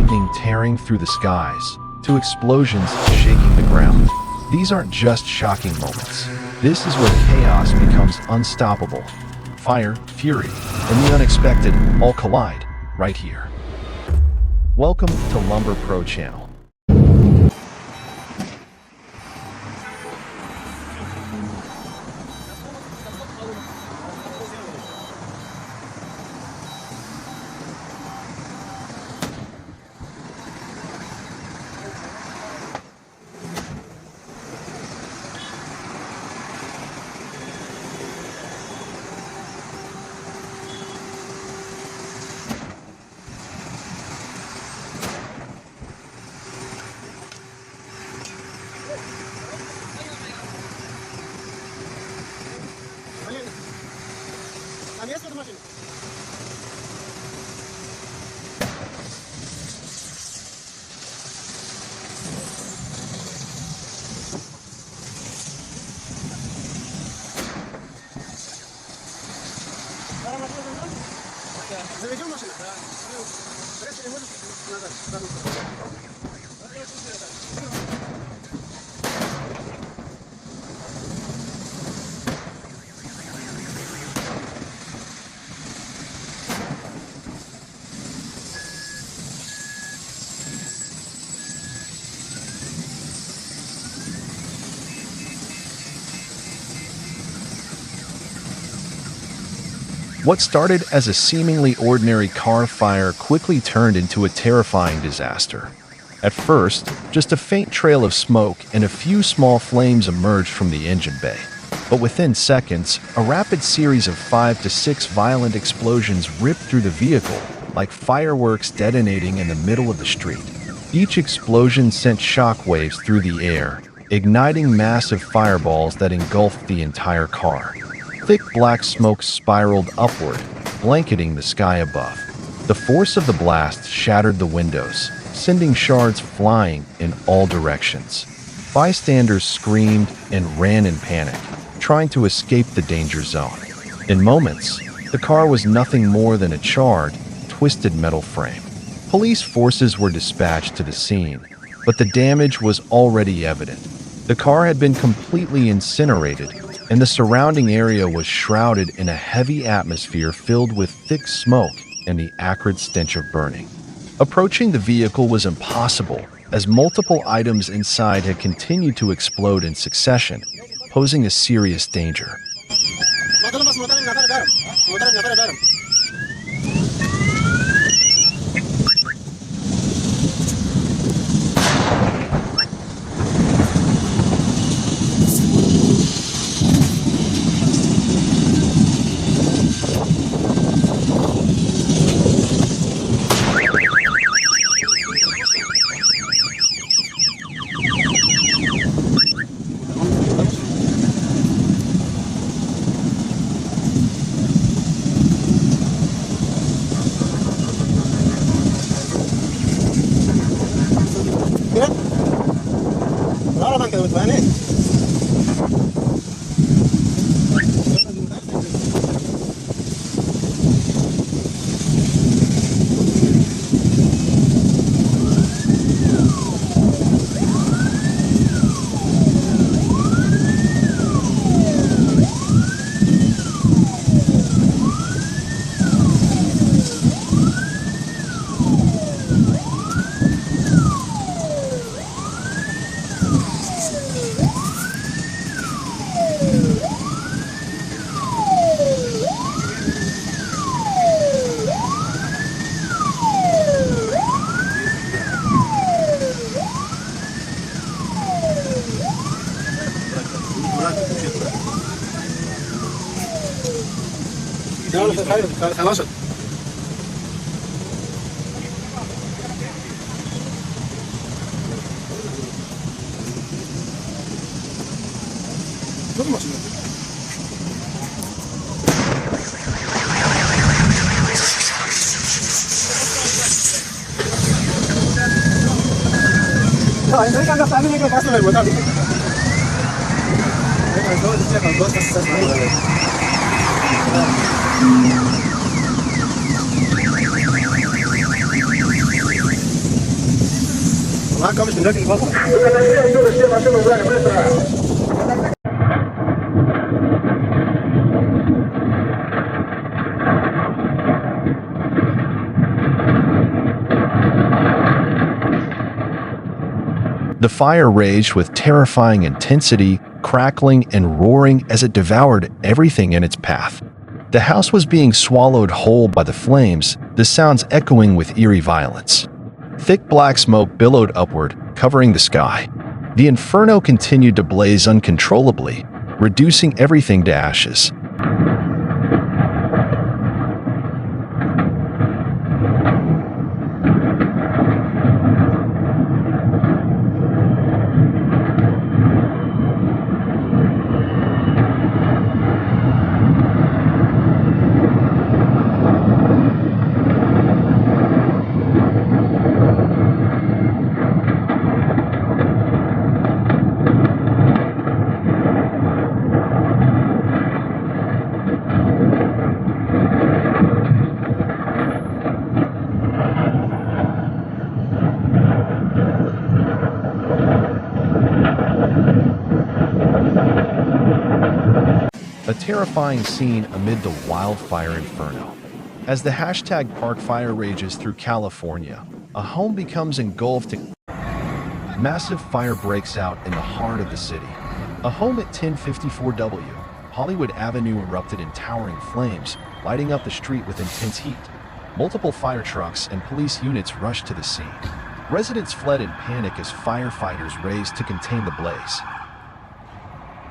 lightning tearing through the skies, to explosions shaking the ground. These aren't just shocking moments. This is where chaos becomes unstoppable. Fire, fury, and the unexpected all collide right here. Welcome to LumberPro channel. Заведем машину? Да. Если не можешь, надо. What started as a seemingly ordinary car fire quickly turned into a terrifying disaster. At first, just a faint trail of smoke and a few small flames emerged from the engine bay. But within seconds, a rapid series of 5 to 6 violent explosions ripped through the vehicle, like fireworks detonating in the middle of the street. Each explosion sent shockwaves through the air, igniting massive fireballs that engulfed the entire car. Thick black smoke spiraled upward, blanketing the sky above. The force of the blast shattered the windows, sending shards flying in all directions. Bystanders screamed and ran in panic, trying to escape the danger zone. In moments, the car was nothing more than a charred, twisted metal frame. Police forces were dispatched to the scene, but the damage was already evident. The car had been completely incinerated, and the surrounding area was shrouded in a heavy atmosphere filled with thick smoke and the acrid stench of burning. Approaching the vehicle was impossible, as multiple items inside had continued to explode in succession, posing a serious danger. خلاص The fire raged with terrifying intensity, crackling and roaring as it devoured everything in its path. The house was being swallowed whole by the flames, the sounds echoing with eerie violence. Thick black smoke billowed upward, covering the sky. The Inferno continued to blaze uncontrollably, reducing everything to ashes. A terrifying scene amid the wildfire inferno. As the hashtag #ParkFire rages through California, a home becomes engulfed. Massive fire breaks out in the heart of the city. A home at 1054 Hollywood Avenue erupted in towering flames, lighting up the street with intense heat. Multiple fire trucks and police units rushed to the scene. Residents fled in panic as firefighters raced to contain the blaze.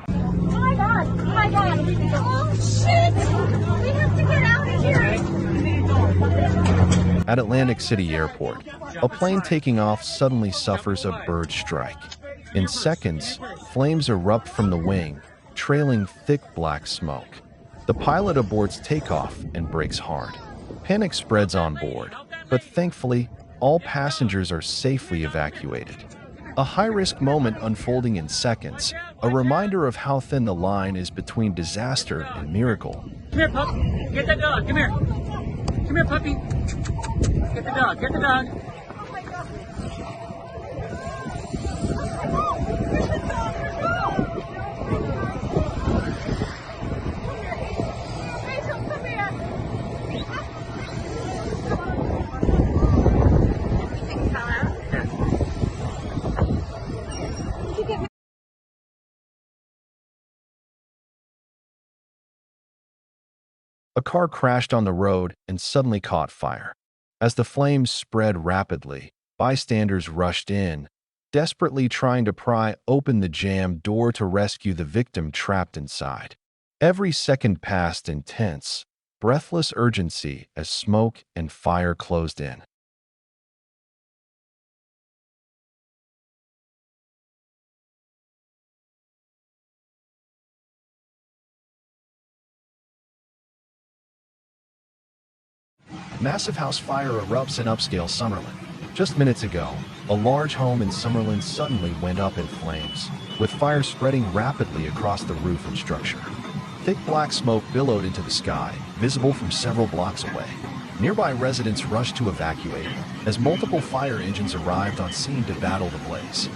Oh my God! Oh shit! We have to get out of here! At Atlantic City Airport, a plane taking off suddenly suffers a bird strike. In seconds, flames erupt from the wing, trailing thick black smoke. The pilot aborts takeoff and brakes hard. Panic spreads on board, but thankfully, all passengers are safely evacuated. A high-risk moment unfolding in seconds, a reminder of how thin the line is between disaster and miracle. Come here, pup. Get that dog. Come here. Come here, puppy. Get the dog. Get the dog. A car crashed on the road and suddenly caught fire. As the flames spread rapidly, bystanders rushed in, desperately trying to pry open the jammed door to rescue the victim trapped inside. Every second passed in tense, breathless urgency as smoke and fire closed in. Massive house fire erupts in upscale Summerlin. Just minutes ago, a large home in Summerlin suddenly went up in flames, with fire spreading rapidly across the roof and structure. Thick black smoke billowed into the sky, visible from several blocks away. Nearby residents rushed to evacuate, as multiple fire engines arrived on scene to battle the blaze.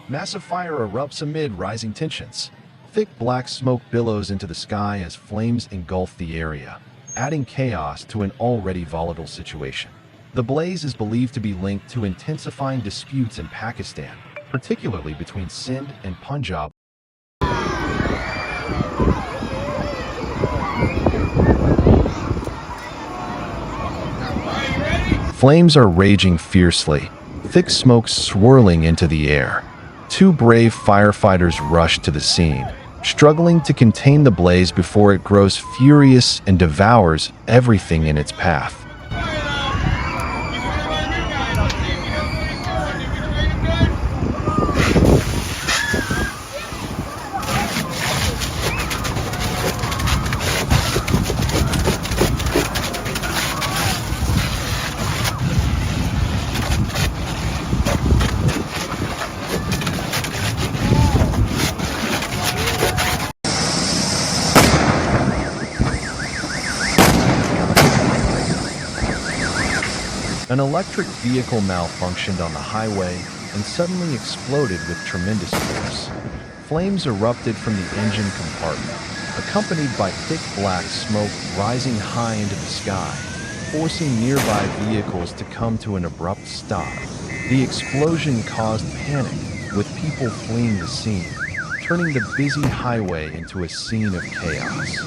Massive fire erupts amid rising tensions. Thick black smoke billows into the sky as flames engulf the area, adding chaos to an already volatile situation. The blaze is believed to be linked to intensifying disputes in Pakistan, particularly between Sindh and Punjab. Flames are raging fiercely, thick smoke swirling into the air. Two brave firefighters rush to the scene, struggling to contain the blaze before it grows furious and devours everything in its path. An electric vehicle malfunctioned on the highway, and suddenly exploded with tremendous force. Flames erupted from the engine compartment, accompanied by thick black smoke rising high into the sky, forcing nearby vehicles to come to an abrupt stop. The explosion caused panic, with people fleeing the scene, turning the busy highway into a scene of chaos.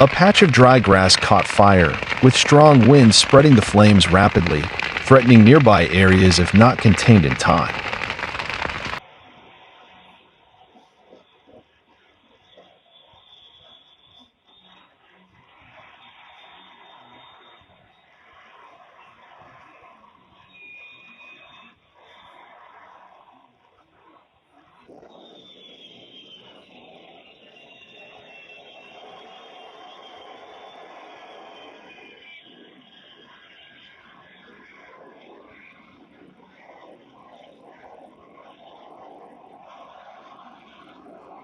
A patch of dry grass caught fire, with strong winds spreading the flames rapidly, threatening nearby areas if not contained in time.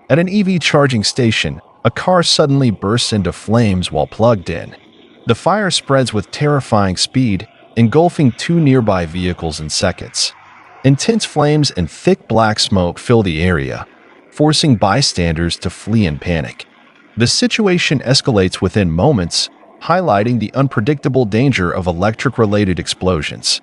At an EV charging station, a car suddenly bursts into flames while plugged in. The fire spreads with terrifying speed, engulfing two nearby vehicles in seconds. Intense flames and thick black smoke fill the area, forcing bystanders to flee in panic. The situation escalates within moments, highlighting the unpredictable danger of electric-related explosions.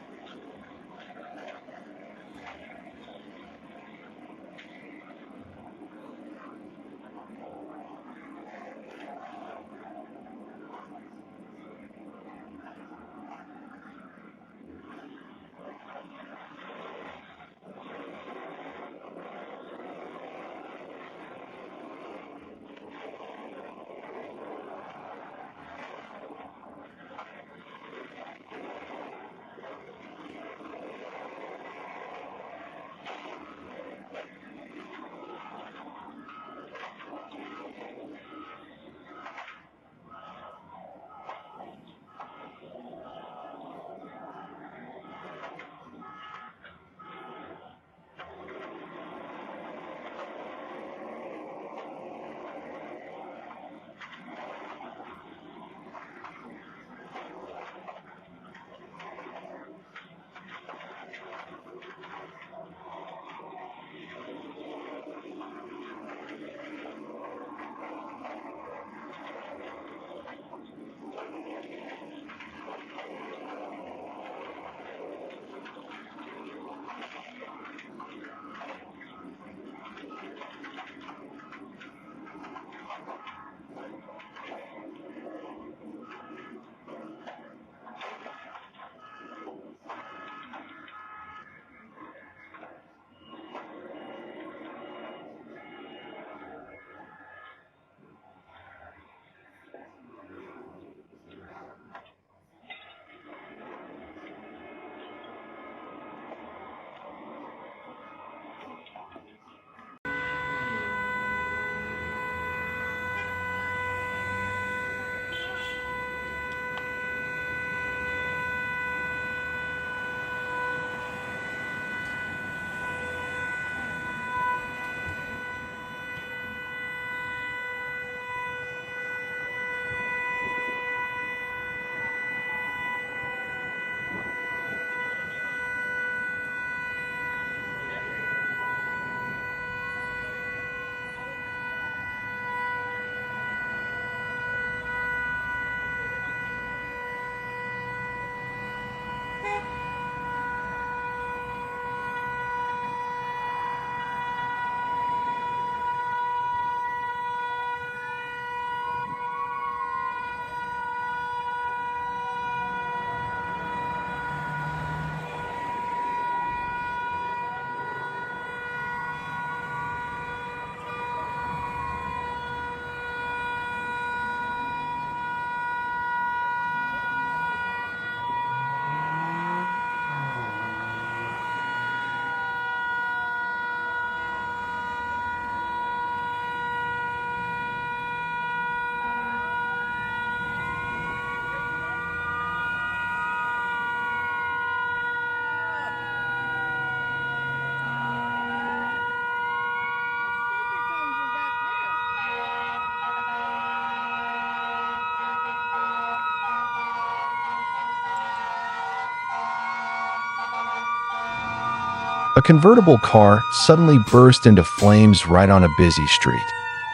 A convertible car suddenly burst into flames right on a busy street.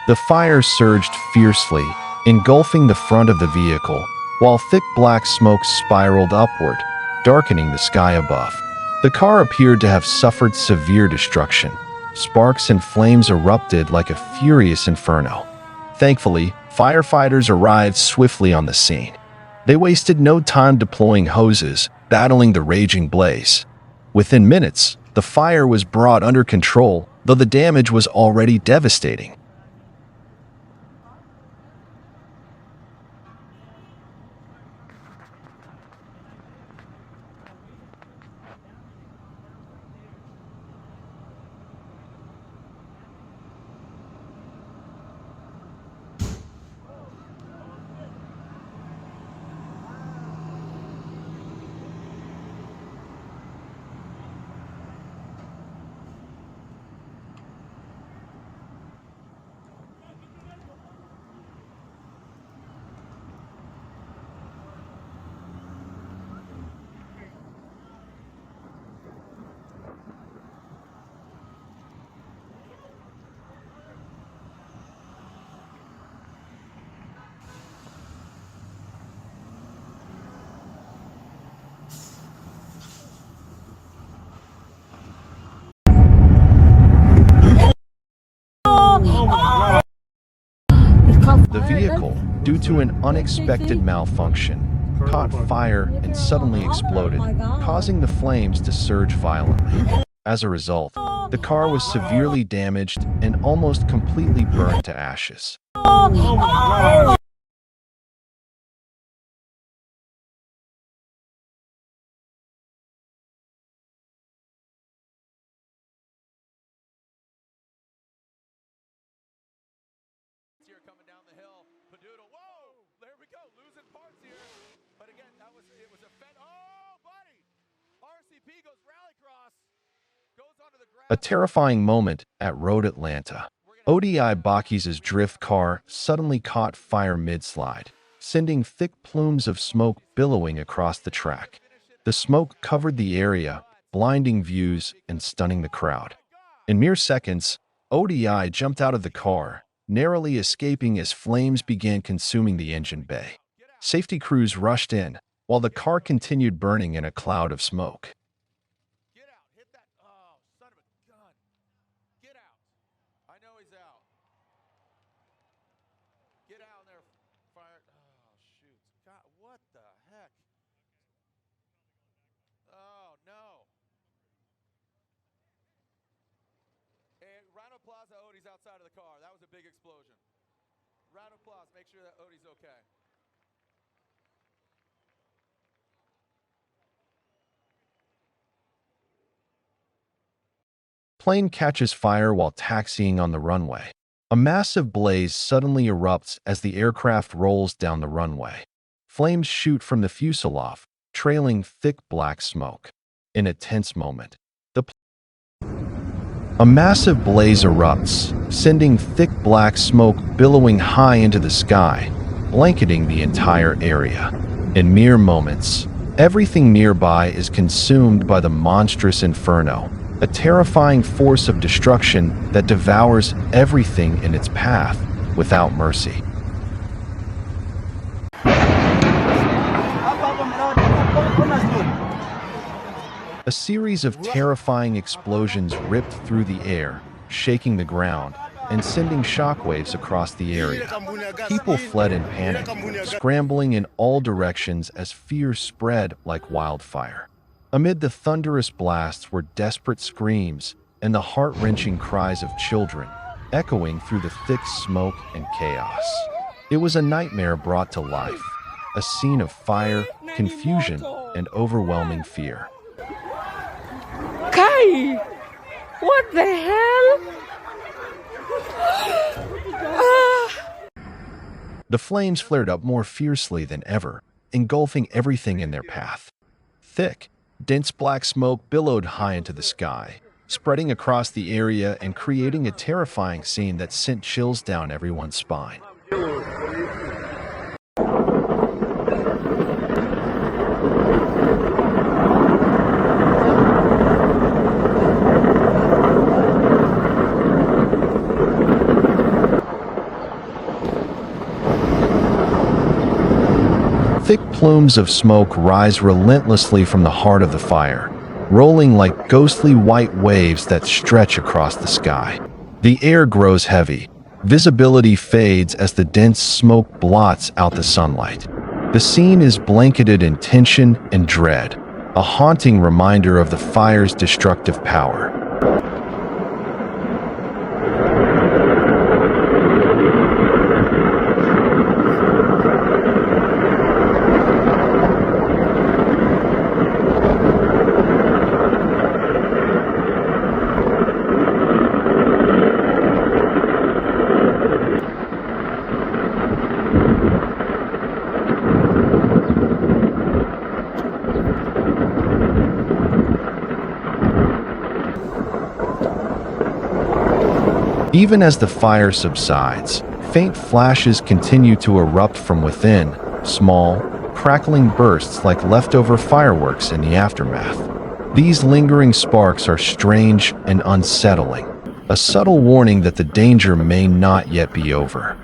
The fire surged fiercely, engulfing the front of the vehicle, while thick black smoke spiraled upward, darkening the sky above. The car appeared to have suffered severe destruction. Sparks and flames erupted like a furious inferno. Thankfully, firefighters arrived swiftly on the scene. They wasted no time deploying hoses, battling the raging blaze. Within minutes, the fire was brought under control, though the damage was already devastating. The vehicle, due to an unexpected malfunction, caught fire and suddenly exploded, causing the flames to surge violently. As a result, the car was severely damaged and almost completely burned to ashes. Here coming down the hill. Padoodle. Whoa! There we go. Losing parts here. But again, it was a fed. Oh, buddy! RCP goes rallycross. Goes onto the ground. A terrifying moment at Road Atlanta. ODI Bakis' drift car suddenly caught fire mid-slide, sending thick plumes of smoke billowing across the track. The smoke covered the area, blinding views and stunning the crowd. In mere seconds, ODI jumped out of the car, narrowly escaping as flames began consuming the engine bay. Safety crews rushed in, while the car continued burning in a cloud of smoke. Get out. Hit that. Oh, son of a gun. Get out. I know he's out. Get out there. Fire. Oh, shoot. God, what the heck? Oh, no. And round of applause to Odie's outside of the car. That was a big explosion. Round of applause. Make sure that Odie's okay. Plane catches fire while taxiing on the runway. A massive blaze suddenly erupts as the aircraft rolls down the runway. Flames shoot from the fuselage, trailing thick black smoke. In a tense moment, a massive blaze erupts, sending thick black smoke billowing high into the sky, blanketing the entire area. In mere moments, everything nearby is consumed by the monstrous Inferno, a terrifying force of destruction that devours everything in its path without mercy. A series of terrifying explosions ripped through the air, shaking the ground and sending shockwaves across the area. People fled in panic, scrambling in all directions as fear spread like wildfire. Amid the thunderous blasts were desperate screams and the heart-wrenching cries of children, echoing through the thick smoke and chaos. It was a nightmare brought to life, a scene of fire, confusion, and overwhelming fear. Kai! What the hell? The flames flared up more fiercely than ever, engulfing everything in their path. Thick, dense black smoke billowed high into the sky, spreading across the area and creating a terrifying scene that sent chills down everyone's spine. Thick plumes of smoke rise relentlessly from the heart of the fire, rolling like ghostly white waves that stretch across the sky. The air grows heavy. Visibility fades as the dense smoke blots out the sunlight. The scene is blanketed in tension and dread, a haunting reminder of the fire's destructive power. Even as the fire subsides, faint flashes continue to erupt from within, small, crackling bursts like leftover fireworks in the aftermath. These lingering sparks are strange and unsettling, a subtle warning that the danger may not yet be over.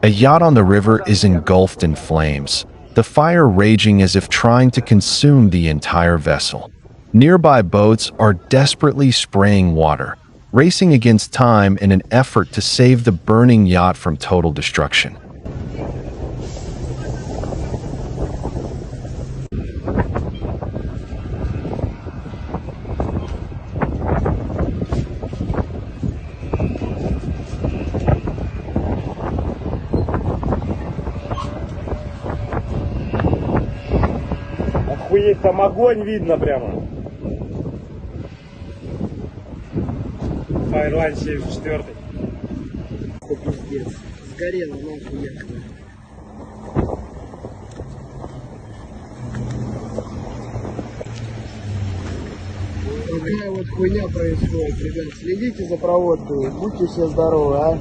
A yacht on the river is engulfed in flames, the fire raging as if trying to consume the entire vessel. Nearby boats are desperately spraying water, racing against time in an effort to save the burning yacht from total destruction. Охуеть, там огонь видно прямо. Файрлайн 74. Пиздец. Сгорела нахуй якобы. Такая вот хуйня происходит, ребят. Следите за проводкой, будьте все здоровы, а.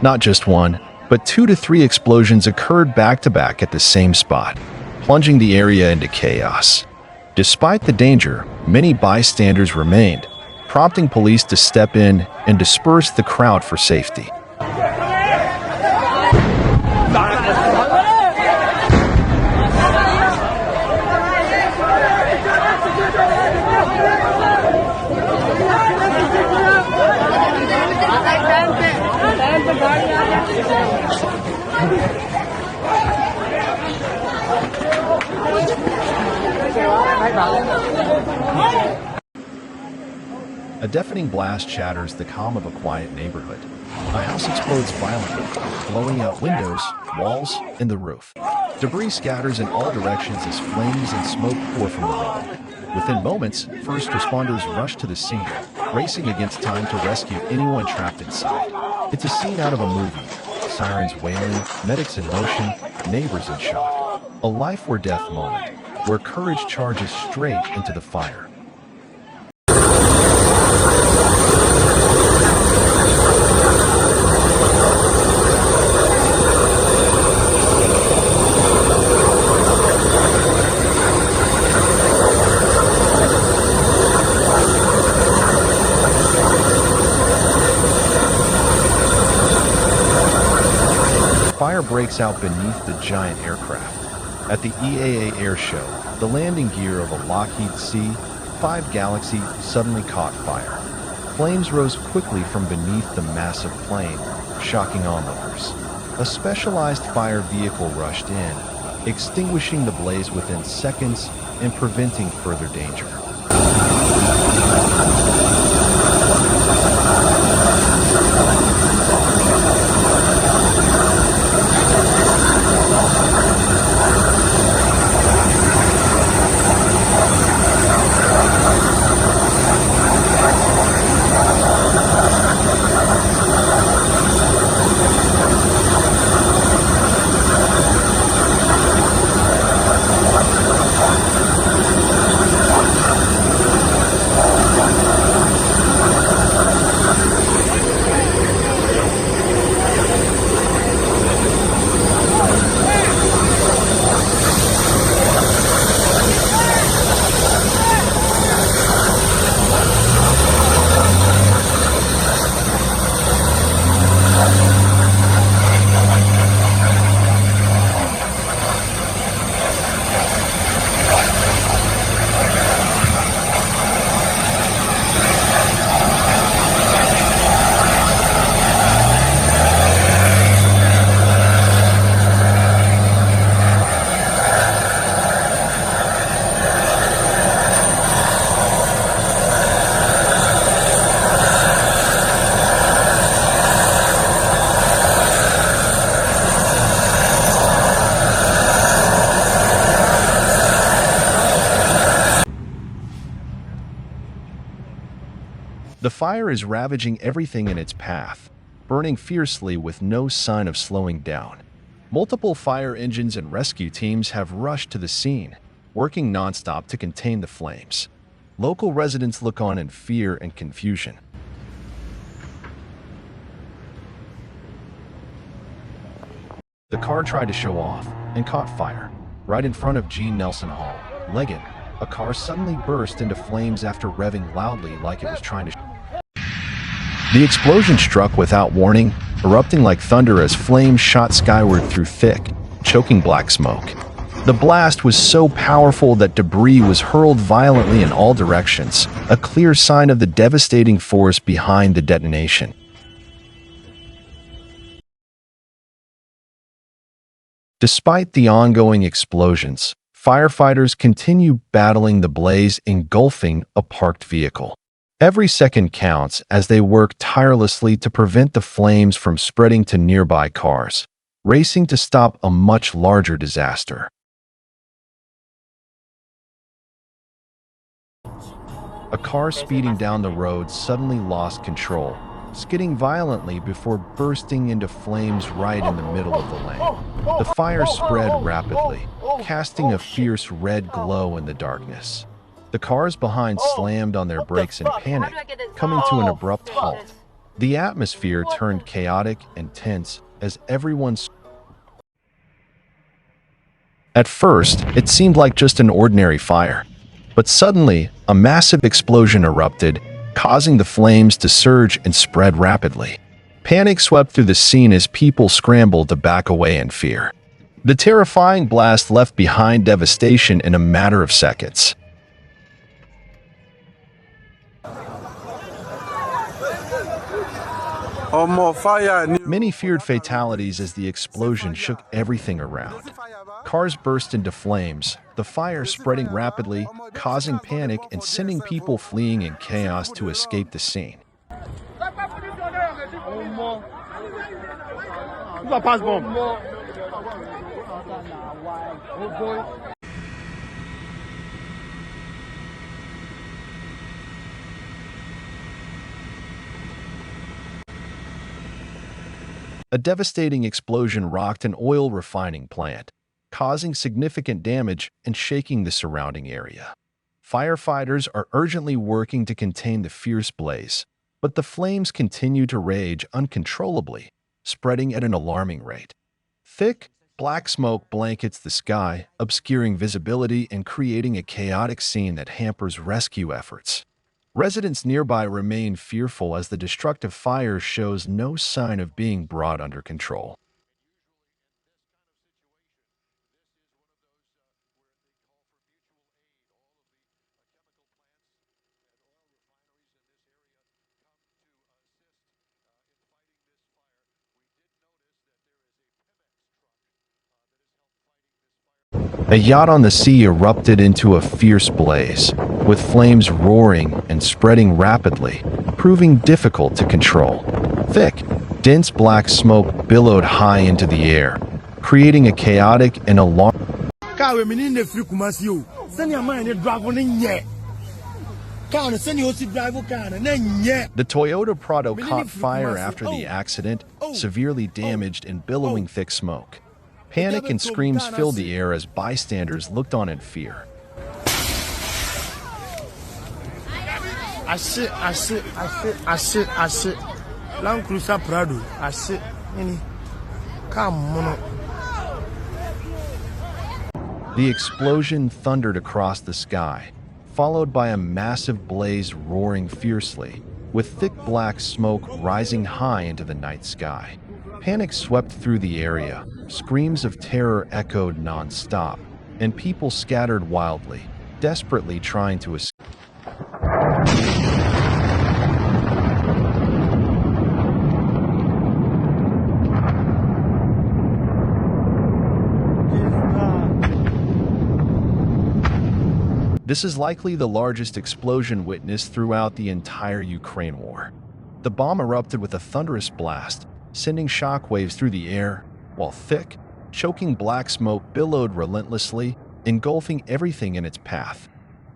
Not just one, but 2 to 3 explosions occurred back-to-back at the same spot, plunging the area into chaos. Despite the danger, many bystanders remained, prompting police to step in and disperse the crowd for safety. A deafening blast shatters the calm of a quiet neighborhood. A house explodes violently, blowing out windows, walls, and the roof. Debris scatters in all directions as flames and smoke pour from the room. Within moments, first responders rush to the scene, racing against time to rescue anyone trapped inside. It's a scene out of a movie. Sirens wailing, medics in motion, neighbors in shock. A life or death moment, where courage charges straight into the fire. Fire breaks out beneath the giant aircraft. At the EAA Air Show, the landing gear of a Lockheed C-5 Galaxy suddenly caught fire. Flames rose quickly from beneath the massive plane, shocking onlookers. A specialized fire vehicle rushed in, extinguishing the blaze within seconds and preventing further danger. The fire is ravaging everything in its path, burning fiercely with no sign of slowing down. Multiple fire engines and rescue teams have rushed to the scene, working nonstop to contain the flames. Local residents look on in fear and confusion. The car tried to show off and caught fire. Right in front of Gene Nelson Hall, Leggett, a car suddenly burst into flames after revving loudly like it was trying to. The explosion struck without warning, erupting like thunder as flames shot skyward through thick, choking black smoke. The blast was so powerful that debris was hurled violently in all directions, a clear sign of the devastating force behind the detonation. Despite the ongoing explosions, firefighters continue battling the blaze engulfing a parked vehicle. Every second counts as they work tirelessly to prevent the flames from spreading to nearby cars, racing to stop a much larger disaster. A car speeding down the road suddenly lost control, skidding violently before bursting into flames right in the middle of the lane. The fire spread rapidly, casting a fierce red glow in the darkness. The cars behind slammed on their brakes in panic, coming to an abrupt halt. The atmosphere turned chaotic and tense as everyone. At first, it seemed like just an ordinary fire, but suddenly, a massive explosion erupted, causing the flames to surge and spread rapidly. Panic swept through the scene as people scrambled to back away in fear. The terrifying blast left behind devastation in a matter of seconds. Many feared fatalities as the explosion shook everything around. Cars burst into flames, the fire spreading rapidly, causing panic and sending people fleeing in chaos to escape the scene. A devastating explosion rocked an oil refining plant, causing significant damage and shaking the surrounding area. Firefighters are urgently working to contain the fierce blaze, but the flames continue to rage uncontrollably, spreading at an alarming rate. Thick, black smoke blankets the sky, obscuring visibility and creating a chaotic scene that hampers rescue efforts. Residents nearby remain fearful as the destructive fire shows no sign of being brought under control. A yacht on the sea erupted into a fierce blaze, with flames roaring and spreading rapidly, proving difficult to control. Thick, dense black smoke billowed high into the air, creating a chaotic and alarming. The Toyota Prado caught fire after the accident, severely damaged and billowing thick smoke. Panic and screams filled the air as bystanders looked on in fear. Land Cruiser Prado, The explosion thundered across the sky, followed by a massive blaze roaring fiercely, with thick black smoke rising high into the night sky. Panic swept through the area, screams of terror echoed non-stop, and people scattered wildly, desperately trying to escape. This is likely the largest explosion witnessed throughout the entire Ukraine war. The bomb erupted with a thunderous blast, sending shockwaves through the air, while thick, choking black smoke billowed relentlessly, engulfing everything in its path.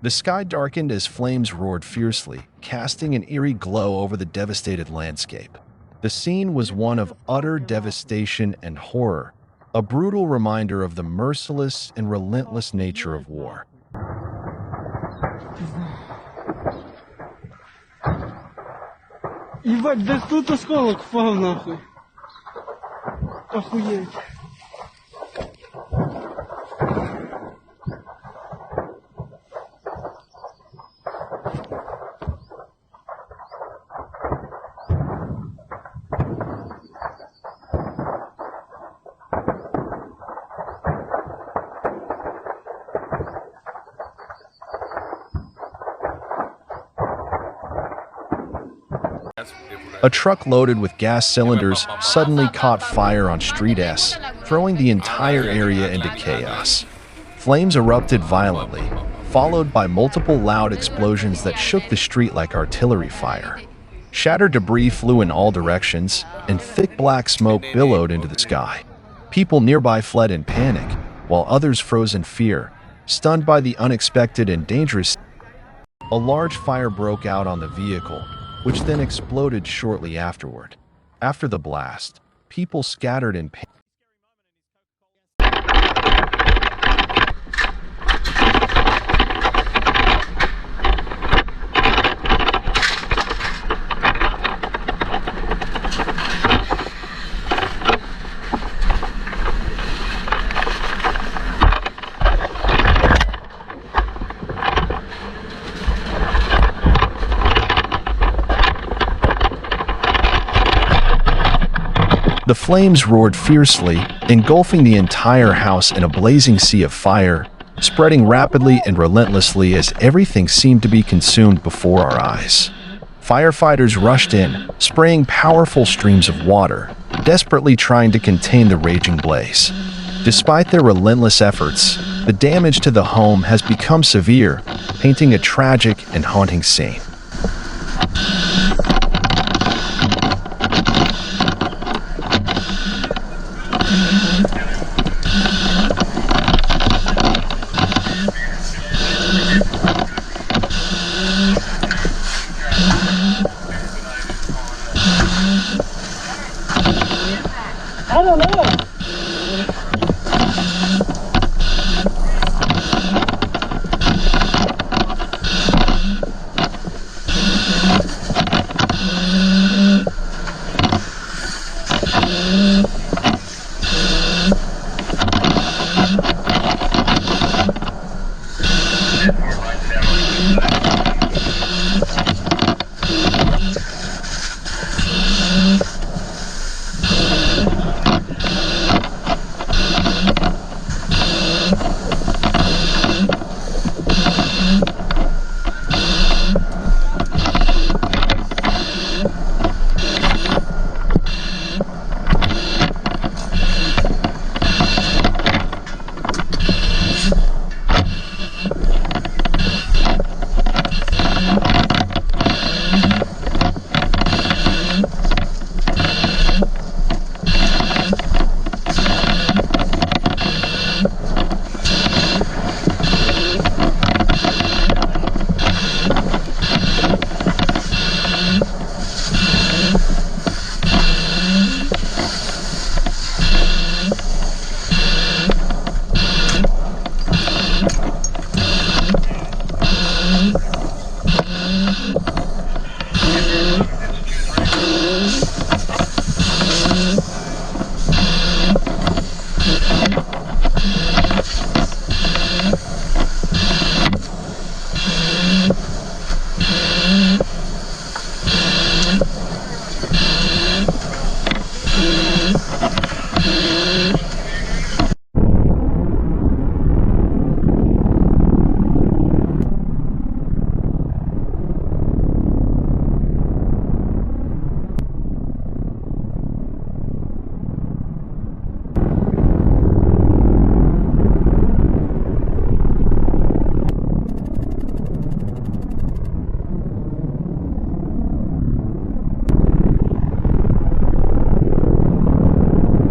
The sky darkened as flames roared fiercely, casting an eerie glow over the devastated landscape. The scene was one of utter devastation and horror, a brutal reminder of the merciless and relentless nature of war. Ебать, да тут осколок впал нахуй. Охуеть. A truck loaded with gas cylinders suddenly caught fire on Street S, throwing the entire area into chaos. Flames erupted violently, followed by multiple loud explosions that shook the street like artillery fire. Shattered debris flew in all directions, and thick black smoke billowed into the sky. People nearby fled in panic, while others froze in fear, stunned by the unexpected and dangerous. A large fire broke out on the vehicle, which then exploded shortly afterward. After the blast, people scattered in panic. The flames roared fiercely, engulfing the entire house in a blazing sea of fire, spreading rapidly and relentlessly as everything seemed to be consumed before our eyes. Firefighters rushed in, spraying powerful streams of water, desperately trying to contain the raging blaze. Despite their relentless efforts, the damage to the home has become severe, painting a tragic and haunting scene. I don't know.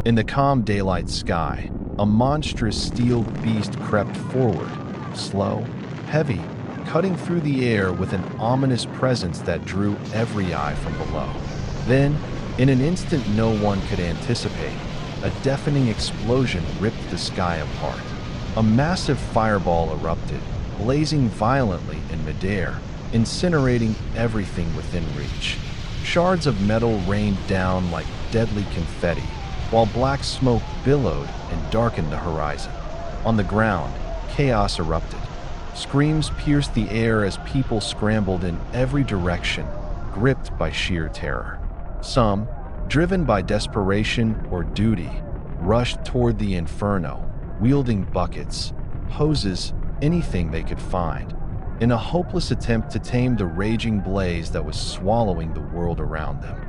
In the calm daylight sky, a monstrous steel beast crept forward, slow, heavy, cutting through the air with an ominous presence that drew every eye from below. Then, in an instant no one could anticipate, a deafening explosion ripped the sky apart. A massive fireball erupted, blazing violently in midair, incinerating everything within reach. Shards of metal rained down like deadly confetti, while black smoke billowed and darkened the horizon. On the ground, chaos erupted. Screams pierced the air as people scrambled in every direction, gripped by sheer terror. Some, driven by desperation or duty, rushed toward the Inferno, wielding buckets, hoses, anything they could find, in a hopeless attempt to tame the raging blaze that was swallowing the world around them.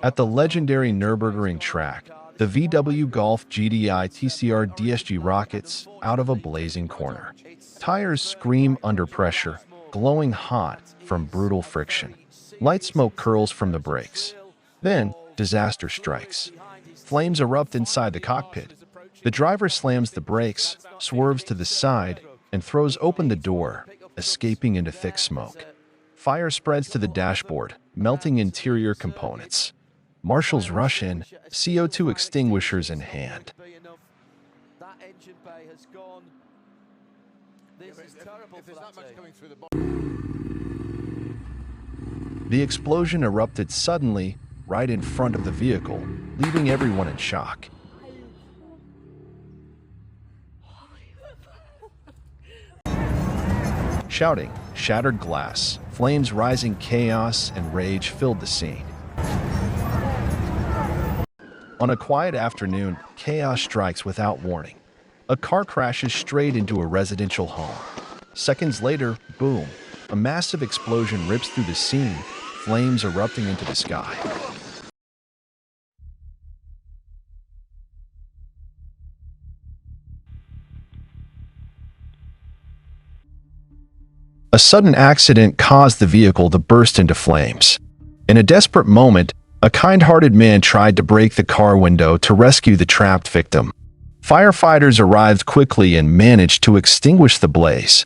At the legendary Nürburgring track, the VW Golf GDI TCR DSG rockets out of a blazing corner. Tires scream under pressure, glowing hot from brutal friction. Light smoke curls from the brakes. Then, disaster strikes. Flames erupt inside the cockpit. The driver slams the brakes, swerves to the side, and throws open the door, escaping into thick smoke. Fire spreads to the dashboard, melting interior components. Marshals rush in, CO2 extinguishers in hand. That engine bay has gone. This is terrible for that team. The explosion erupted suddenly, right in front of the vehicle, leaving everyone in shock. Shouting, shattered glass, flames rising, chaos and rage filled the scene. On a quiet afternoon, chaos strikes without warning. A car crashes straight into a residential home. Seconds later, boom, a massive explosion rips through the scene, flames erupting into the sky. A sudden accident caused the vehicle to burst into flames. In a desperate moment, a kind-hearted man tried to break the car window to rescue the trapped victim. Firefighters arrived quickly and managed to extinguish the blaze.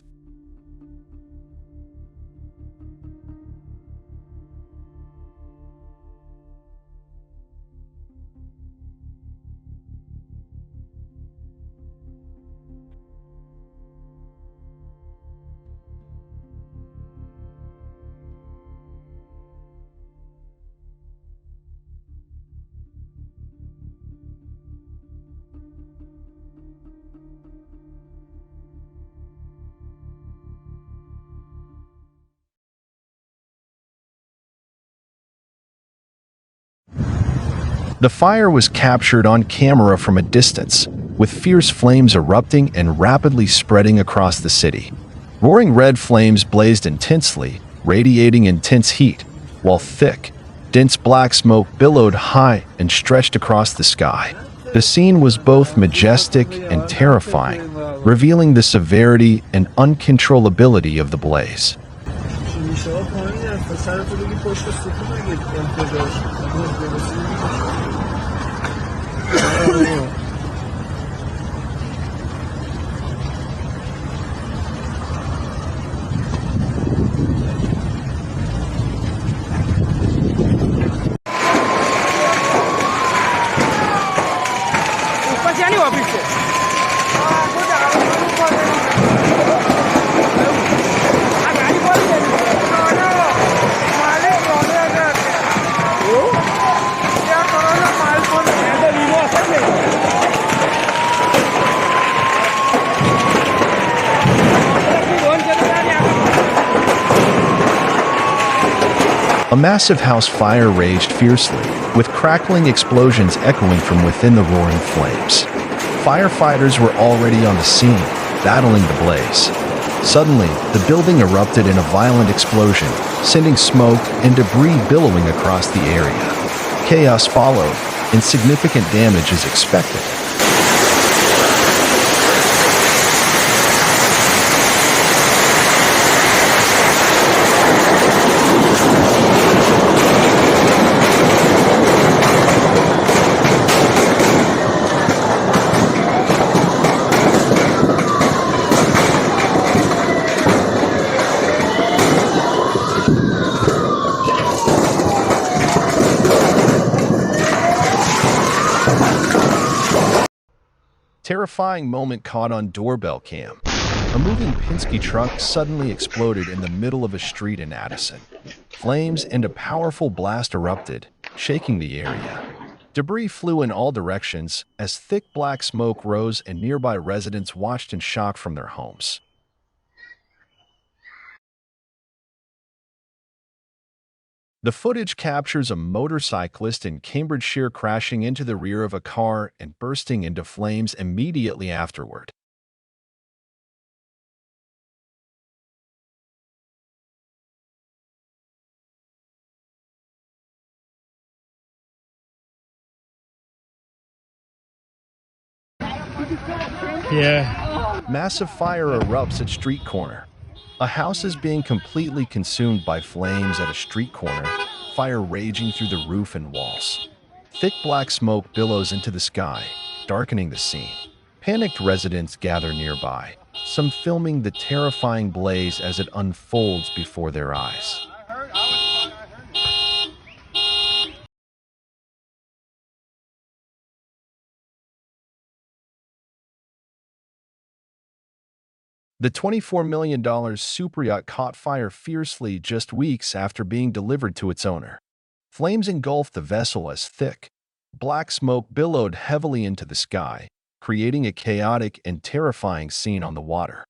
The fire was captured on camera from a distance, with fierce flames erupting and rapidly spreading across the city. Roaring red flames blazed intensely, radiating intense heat, while thick, dense black smoke billowed high and stretched across the sky. The scene was both majestic and terrifying, revealing the severity and uncontrollability of the blaze. Ya, corona mal con el de vivo, A massive house fire raged fiercely, with crackling explosions echoing from within the roaring flames. Firefighters were already on the scene, battling the blaze. Suddenly, the building erupted in a violent explosion, sending smoke and debris billowing across the area. Chaos followed, and significant damage is expected. Terrifying moment caught on doorbell cam. A moving Penske truck suddenly exploded in the middle of a street in Addison. Flames and a powerful blast erupted, shaking the area. Debris flew in all directions as thick black smoke rose and nearby residents watched in shock from their homes. The footage captures a motorcyclist in Cambridgeshire crashing into the rear of a car and bursting into flames immediately afterward. Massive fire erupts at street corner. A house is being completely consumed by flames at a street corner, fire raging through the roof and walls. Thick black smoke billows into the sky, darkening the scene. Panicked residents gather nearby, some filming the terrifying blaze as it unfolds before their eyes. The $24 million superyacht caught fire fiercely just weeks after being delivered to its owner. Flames engulfed the vessel as thick, black smoke billowed heavily into the sky, creating a chaotic and terrifying scene on the water.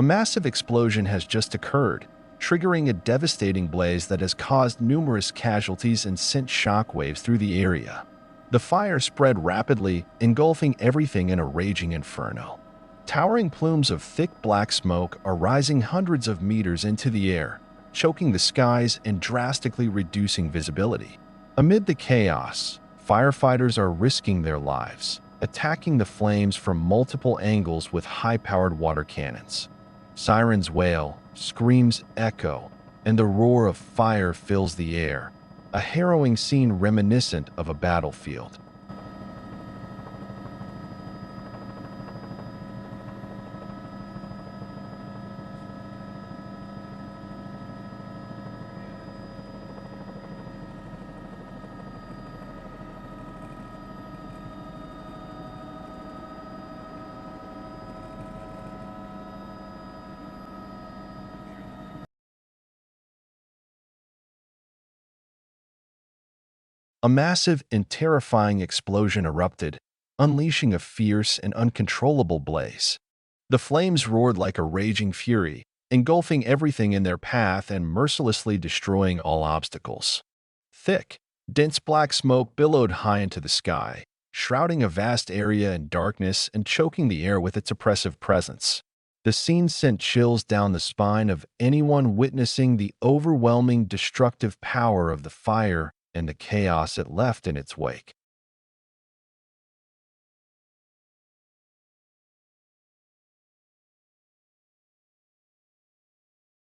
A massive explosion has just occurred, triggering a devastating blaze that has caused numerous casualties and sent shockwaves through the area. The fire spread rapidly, engulfing everything in a raging inferno. Towering plumes of thick black smoke are rising hundreds of meters into the air, choking the skies and drastically reducing visibility. Amid the chaos, firefighters are risking their lives, attacking the flames from multiple angles with high-powered water cannons. Sirens wail, screams echo, and the roar of fire fills the air, a harrowing scene reminiscent of a battlefield. A massive and terrifying explosion erupted, unleashing a fierce and uncontrollable blaze. The flames roared like a raging fury, engulfing everything in their path and mercilessly destroying all obstacles. Thick, dense black smoke billowed high into the sky, shrouding a vast area in darkness and choking the air with its oppressive presence. The scene sent chills down the spine of anyone witnessing the overwhelming destructive power of the fire and the chaos it left in its wake.